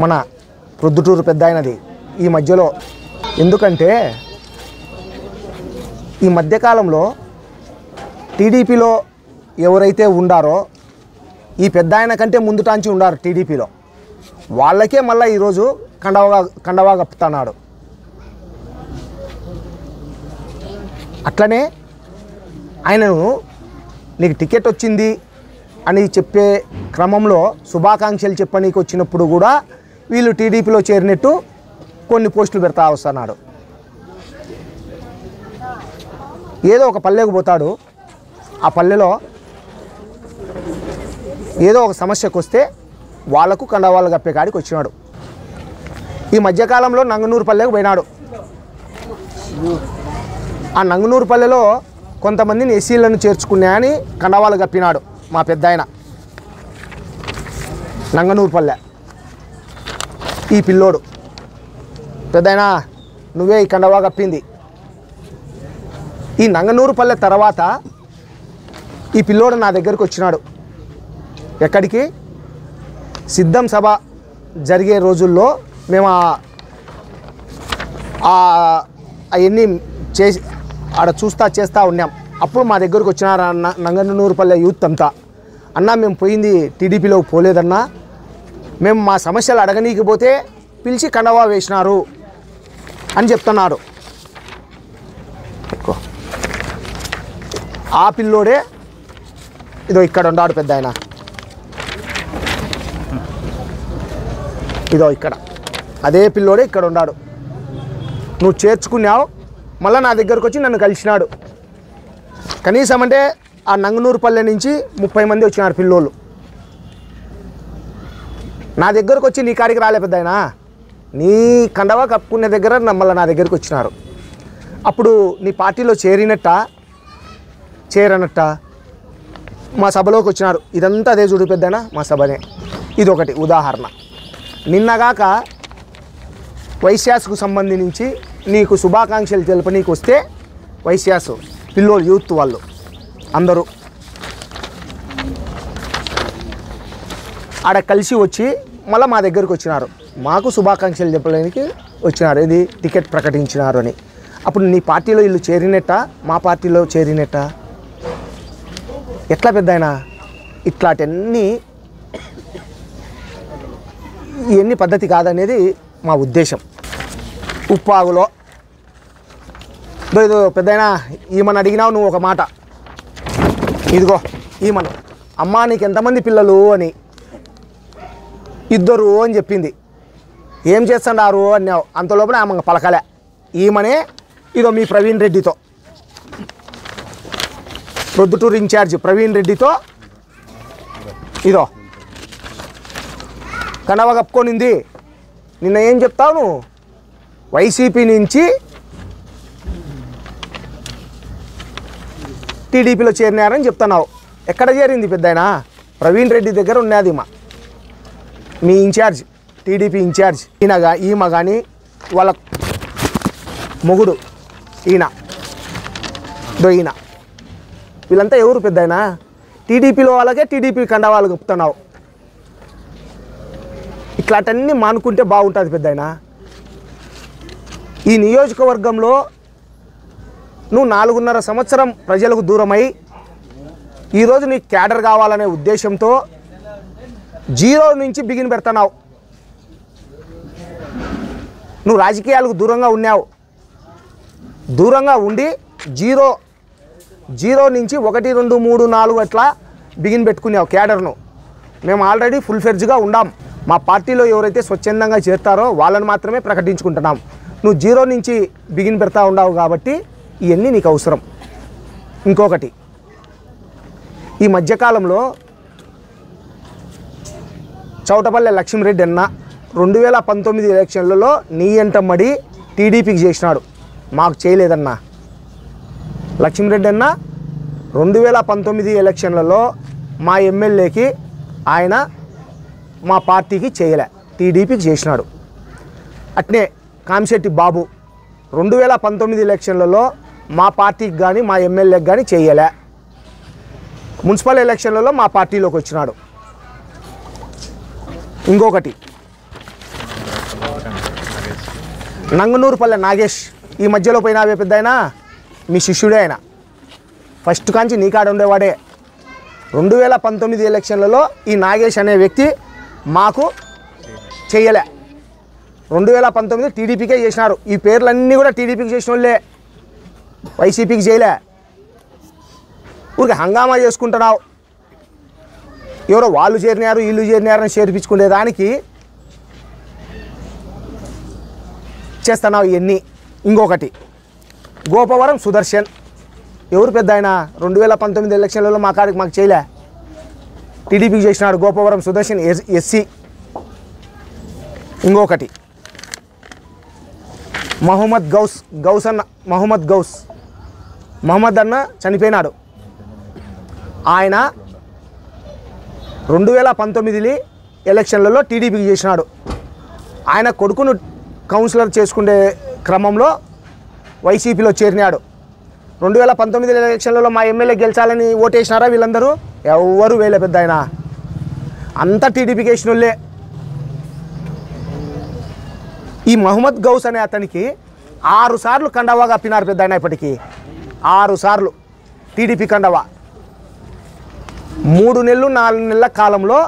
మన ప్రొద్దుటూరు పెద్దాయనది ఈ మధ్యలో. ఎందుకంటే ఈ మధ్యకాలంలో టీడీపీలో ఎవరైతే ఉండారో ఈ పెద్దాయన కంటే ముందుటాంచి ఉండారు టీడీపీలో, వాళ్ళకే మళ్ళీ ఈరోజు కండవా కప్పుతున్నాడు. అట్లనే ఆయనను నీకు టికెట్ వచ్చింది అని చెప్పే క్రమంలో శుభాకాంక్షలు చెప్పనీకి వచ్చినప్పుడు కూడా వీళ్ళు టీడీపీలో చేరినట్టు కొన్ని పోస్టులు పెడతా వస్తున్నాడు. ఏదో ఒక పల్లెకు పోతాడు, ఆ పల్లెలో ఏదో ఒక సమస్యకు వస్తే వాళ్లకు కండవాళ్ళు కప్పే కాడికి వచ్చినాడు. ఈ మధ్యకాలంలో నంగనూరు పల్లెకు పోయినాడు. ఆ నంగనూరు పల్లెలో కొంతమందిని ఎస్సీలను చేర్చుకున్నాయని కండవాళ్ళు కప్పినాడు మా పెద్దాయన. నంగనూరు పల్లె ఈ పిల్లోడు పెద్దాయన నువ్వే ఈ కండవా కప్పింది. ఈ నంగనూరు పల్లె తర్వాత ఈ పిల్లోడు నా దగ్గరికి వచ్చినాడు. ఎక్కడికి? సిద్ధం సభ జరిగే రోజుల్లో మేము అవన్నీ చేసి ఆడ చేస్తూ ఉన్నాం. అప్పుడు మా దగ్గరకు వచ్చినారు అన్న నంగనూరుపల్లె యూత్ అంతా. అన్న మేము పోయింది టీడీపీలోకి పోలేదన్నా, మేము మా సమస్యలు అడగనీకపోతే పిలిచి కండవా వేసినారు అని చెప్తున్నారు. ఆ పిల్లోడే ఇదో ఇక్కడ ఉన్నాడు పెద్దాయన. ఇదో ఇక్కడ అదే పిల్లోడే ఇక్కడ ఉన్నాడు. నువ్వు చేర్చుకున్నావు, మళ్ళీ నా దగ్గరకు వచ్చి నన్ను కలిసినాడు. కనీసం అంటే ఆ నంగనూరుపల్లె నుంచి 30 మంది వచ్చినారు పిల్లోళ్ళు. నా దగ్గరకు వచ్చి నీ కాడికి రాలే పెద్దాయన, నీ కండవా కప్పుకునే దగ్గర మళ్ళీ నా దగ్గరకు వచ్చినారు. అప్పుడు నీ పార్టీలో చేరనట్ట మా సభలోకి వచ్చినారు. ఇదంతా అదే చూడు పెద్దాయన, మా సభనే. ఇది ఒకటి ఉదాహరణ. నిన్నగాక వైశ్యాస్కు సంబంధించి నీకు శుభాకాంక్షలు తెలుపనీకి వస్తే వైశ్యాసు పిల్లోళ్ళు యూత్ వాళ్ళు అందరూ ఆడ కలిసి వచ్చి మళ్ళీ మా దగ్గరికి వచ్చినారు. మాకు శుభాకాంక్షలు చెప్పడానికి వచ్చినారు, ఇది టికెట్ ప్రకటించినారు అని. అప్పుడు నీ పార్టీలో వీళ్ళు చేరినట్ట, మా పార్టీలో చేరినట్ట? ఎట్లా పెద్దాయన? ఇవన్నీ పద్ధతి కాదనేది మా ఉద్దేశం. ఉప్పాగులో ఇదో పెద్దాయన ఈమెను అడిగినావు నువ్వు ఒక మాట. ఇదిగో ఈమెను, అమ్మా నీకు ఎంతమంది పిల్లలు అని. 2 అని చెప్పింది. ఏం చేస్తున్నారు అన్నావు. అంతలోపల ఆమె పలకలే. ఈమెనే ఇదో మీ ప్రవీణ్ రెడ్డితో, ప్రొద్దుటూరు ఇన్ఛార్జ్ ప్రవీణ్ రెడ్డితో ఇదో కండవా కప్పుకొనింది. నిన్న ఏం చెప్తావు నువ్వు? వైసీపీ నుంచి టీడీపీలో చేరినారని చెప్తున్నావు. ఎక్కడ చేరింది పెద్దాయన? ప్రవీణ్ రెడ్డి దగ్గర ఉన్నది మీ ఇన్ఛార్జ్, టీడీపీ ఇన్ఛార్జ్. ఈమె కానీ వాళ్ళ మొగుడు ఈయన వీళ్ళంతా ఎవరు పెద్దాయన? టీడీపీలో వాళ్ళకే టీడీపీ కండవాళ్ళు కప్పుతున్నావు. ఇట్లాంటివన్నీ మానుకుంటే బాగుంటుంది పెద్దాయన. ఈ నియోజకవర్గంలో నువ్వు 4.5 సంవత్సరం ప్రజలకు దూరమై ఈరోజు నీకు క్యాడర్ కావాలనే ఉద్దేశంతో 0 నుంచి బిగిన్ పెడుతున్నావు. నువ్వు రాజకీయాలకు దూరంగా ఉన్నావు. దూరంగా ఉండి 0 నుంచి 1, 2, 3, 4 అట్లా బిగిన్ పెట్టుకున్నావు క్యాడర్ను. మేము ఆల్రెడీ ఫుల్ ఫెర్జ్గా ఉండాం. మా పార్టీలో ఎవరైతే స్వచ్ఛందంగా చేస్తారో వాళ్ళని మాత్రమే ప్రకటించుకుంటున్నాం. నువ్వు 0 నుంచి బిగిన్ పెడతా ఉన్నావు కాబట్టి ఇవన్నీ నీకు అవసరం. ఇంకొకటి, ఈ మధ్యకాలంలో చౌటపల్లె లక్ష్మీరెడ్డి అన్న 2019 ఎలక్షన్లలో నీ ఎంటమ్మడి టీడీపీకి చేసినాడు, మాకు చేయలేదన్నా. లక్ష్మీరెడ్డి అన్న 2019 ఎలక్షన్లలో మా ఎమ్మెల్యేకి ఆయన మా పార్టీకి చేయలే, టీడీపీకి చేసినాడు. అట్నే కామిశెట్టి బాబు 2019 ఎలక్షన్లలో మా పార్టీకి కానీ మా ఎమ్మెల్యేకి కానీ చేయలే. మున్సిపల్ ఎలక్షన్లలో మా పార్టీలోకి వచ్చినాడు. ఇంకొకటి, నంగనూరుపల్లె నాగేష్ ఈ మధ్యలో పోయినావే పెద్ద ఆయన మీ శిష్యుడే ఆయన, ఫస్ట్ కాంచి నీ కాడ ఉండేవాడే. 2019 ఎలక్షన్లలో ఈ నాగేష్ అనే వ్యక్తి మాకు చేయలే. 2019 టీడీపీకే చేసినారు. ఈ పేర్లన్నీ కూడా టీడీపీకి చేసిన వాళ్ళే, వైసీపీకి చేయలే. ఊరికి హంగామా చేసుకుంటున్నావు, ఎవరో వాళ్ళు చేరినారు వీళ్ళు చేరినారని చేర్పించుకునే దానికి చేస్తున్నావు ఇవన్నీ. ఇంకొకటి గోపవరం సుదర్శన్ ఎవరు పెద్ద ఆయన 2019 ఎలక్షన్లలో మాకు చేయలే, టీడీపీకి చేసినాడు. గోపవరం సుదర్శన్ ఎస్సీ. ఇంకొకటి మహమ్మద్ అన్న చనిపోయినాడు. ఆయన 2019 ఎలక్షన్లలో టీడీపీకి చేసినాడు. ఆయన కొడుకును కౌన్సిలర్ చేసుకునే క్రమంలో వైసీపీలో చేరినాడు. 2019 ఎలక్షన్లలో మా ఎమ్మెల్యే గెలిచాలని ఓటేసినారా వీళ్ళందరూ? ఎవరు వేలే పెద్ద ఆయన, అంతా టీడీపీకి వేసిన వాళ్ళే. ఈ మహమ్మద్ గౌస్ అనే అతనికి 6 సార్లు కండవా కప్పినారు పెద్ద ఆయన. ఇప్పటికీ 6 సార్లు టీడీపీ కండవా. 3 నెలలు 4 నెలల కాలంలో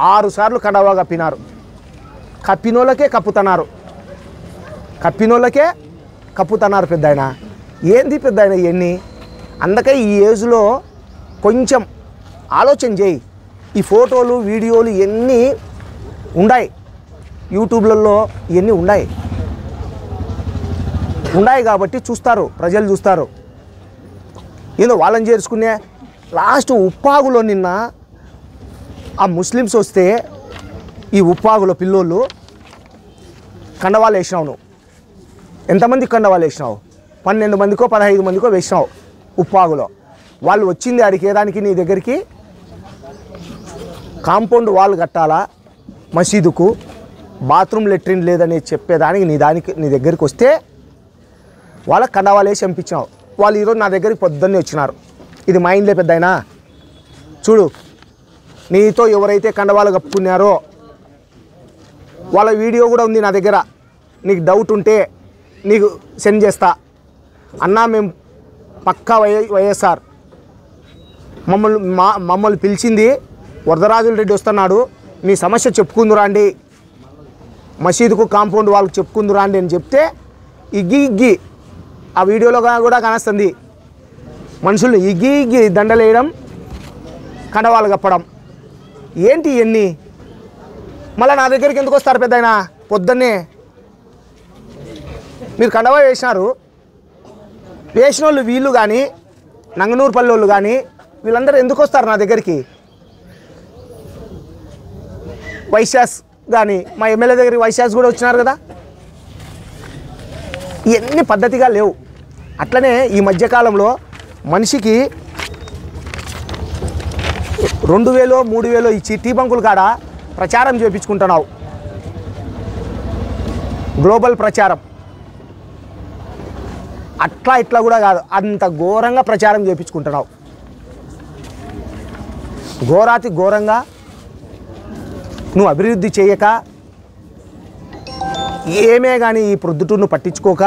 6 సార్లు కండవా కప్పినారు. కప్పినోళ్ళకే కప్పుతున్నారు పెద్ద ఆయన. ఏంది పెద్ద ఆయన ఇవన్నీ? అందుకే ఈ ఏజ్లో కొంచెం ఆలోచన చేయి. ఈ ఫోటోలు వీడియోలు ఇవన్నీ ఉన్నాయి, యూట్యూబ్లలో ఇవన్నీ ఉన్నాయి కాబట్టి చూస్తారు, ప్రజలు చూస్తారు. ఏదో వాళ్ళని చేర్చుకునే లాస్ట్ ఉప్పాగులో నిన్న ఆ ముస్లిమ్స్ వస్తే ఈ ఉప్పాగులో పిల్లోళ్ళు కండవాళ్ళు వేసినావు. నువ్వు ఎంతమంది కండవాళ్ళు వేసినావు? 12 మందికో 15 మందికో వేసినావు ఉప్పాగులో. వాళ్ళు వచ్చింది అడిగేదానికి నీ దగ్గరికి కాంపౌండ్ వాల్ కట్టాలా, మసీదుకు బాత్రూమ్ లెట్రిన్ లేదని చెప్పేదానికి నీ దగ్గరికి వస్తే వాళ్ళకి కండవాళ్ళు వేసి చంపించినావు. వాళ్ళు ఈరోజు నా దగ్గరికి పొద్దున్నే వచ్చినారు. ఇది మా ఇంట్లో పెద్ద అయినా చూడు, నీతో ఎవరైతే కండవాళ్ళు కప్పుకున్నారో వాళ్ళ వీడియో కూడా ఉంది నా దగ్గర. నీకు డౌట్ ఉంటే నీకు సెండ్ చేస్తా. అన్నా మేము పక్కా వైఎస్ఆర్, మమ్మల్ని పిలిచింది వరదరాజుల రెడ్డి వస్తున్నాడు, మీ సమస్య చెప్పుకుందురాండి, మసీదుకు కాంపౌండ్ వాళ్ళకి చెప్పుకుందురాండి అని చెప్తే ఇగ్గి ఆ వీడియోలో కూడా కానొస్తుంది. మనుషులు ఇగ్గి దండలేయడం, కండవాళ్ళు కప్పడం. ఏంటి ఇవన్నీ? మళ్ళీ నా దగ్గరికి ఎందుకు వస్తారు పెద్ద ఆయన? పొద్దున్నే మీరు కండవా వేసినారు, వేసిన వాళ్ళు వీళ్ళు కానీ నంగనూరుపల్లి వాళ్ళు కానీ వీళ్ళందరూ ఎందుకు వస్తారు నా దగ్గరికి? వైశాస్ కానీ మా ఎమ్మెల్యే దగ్గరికి వైశాస్ కూడా వచ్చినారు కదా. ఇవన్నీ పద్ధతిగా లేవు. అట్లనే ఈ మధ్యకాలంలో మనిషికి 2000 3000 ఇచ్చి టీ బంకులు కాడ ప్రచారం చేయించుకుంటున్నావు, గ్లోబల్ ప్రచారం. అట్లా ఇట్లా కూడా కాదు, అంత ఘోరంగా ప్రచారం చేయించుకుంటున్నావు. ఘోరాతి ఘోరంగా నువ్వు అభివృద్ధి చేయక ఏమే కానీ ఈ ప్రొద్దుటూరును పట్టించుకోక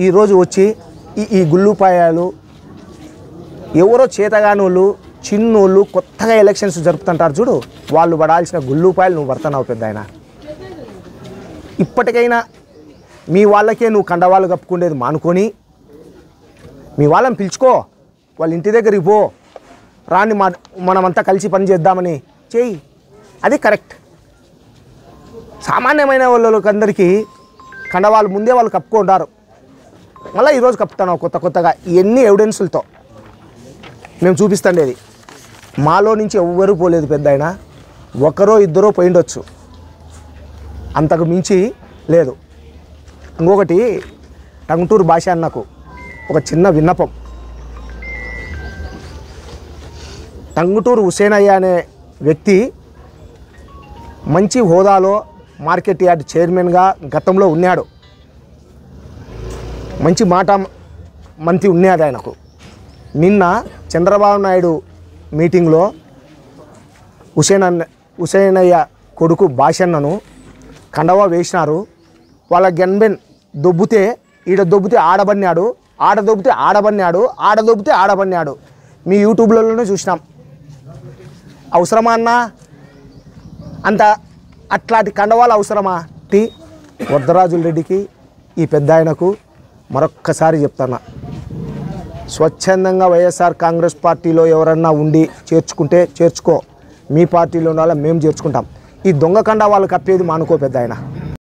ఈరోజు వచ్చి ఈ గుళ్ళుపాయాలు ఎవరో చేతగానోళ్ళు చిన్నోళ్ళు కొత్తగా ఎలక్షన్స్ జరుపుతుంటారు చూడు, వాళ్ళు పడాల్సిన గుళ్ళుపాయలు నువ్వు పడుతున్నావు పెద్ద ఆయన. ఇప్పటికైనా మీ వాళ్ళకే నువ్వు కండవాళ్ళు కప్పుకునేది మానుకొని మీ వాళ్ళని పిలుచుకో, వాళ్ళ ఇంటి దగ్గరికి పో, రాని మనమంతా కలిసి పని చేద్దామని చెయ్యి. అది కరెక్ట్. సామాన్యమైన వాళ్ళకి అందరికీ కండవాళ్ళు ముందే వాళ్ళు కప్పుకుంటారు, మళ్ళీ ఈరోజు కప్పుతున్నావు కొత్తగా. ఇవన్నీ ఎవిడెన్సులతో మేము చూపిస్తుండేది. మాలో నుంచి ఎవ్వరూ పోలేదు పెద్ద ఆయన, ఒకరో ఇద్దరో పోయిండొచ్చు, అంతకు మించి లేదు. ఇంకొకటి టంగుటూరు భాష అన్నకు ఒక చిన్న విన్నపం. టంగుటూరు హుసేనయ్య అనే వ్యక్తి మంచి హోదాలో మార్కెట్ యార్డ్ చైర్మన్గా గతంలో ఉన్నాడు, మంచి మాట మంత్రి ఉన్నది ఆయనకు. నిన్న చంద్రబాబు నాయుడు మీటింగ్లో హుసేనయ్య కొడుకు భాషన్నను కండవా వేసినారు. వాళ్ళ గన్మెన్ దొబ్బితే ఈడ దొబ్బితే ఆడబన్నాడు, ఆడ దొబ్బితే ఆడబన్నాడు, ఆడ దొబ్బితే ఆడబన్నాడు. మీ యూట్యూబ్లలోనే చూసినాం. అవసరమా అన్న అంత అట్లాంటి కండవాళ్ళు అవసరమా? వరదరాజుల రెడ్డికి ఈ పెద్ద ఆయనకు మరొక్కసారి చెప్తున్నా, స్వచ్ఛందంగా వైఎస్ఆర్ కాంగ్రెస్ పార్టీలో ఎవరన్నా ఉండి చేర్చుకుంటే చేర్చుకో, మీ పార్టీలో ఉన్న మేము చేర్చుకుంటాం. ఈ దొంగ కండ వాళ్ళు కప్పేది మానుకో పెద్ద ఆయన.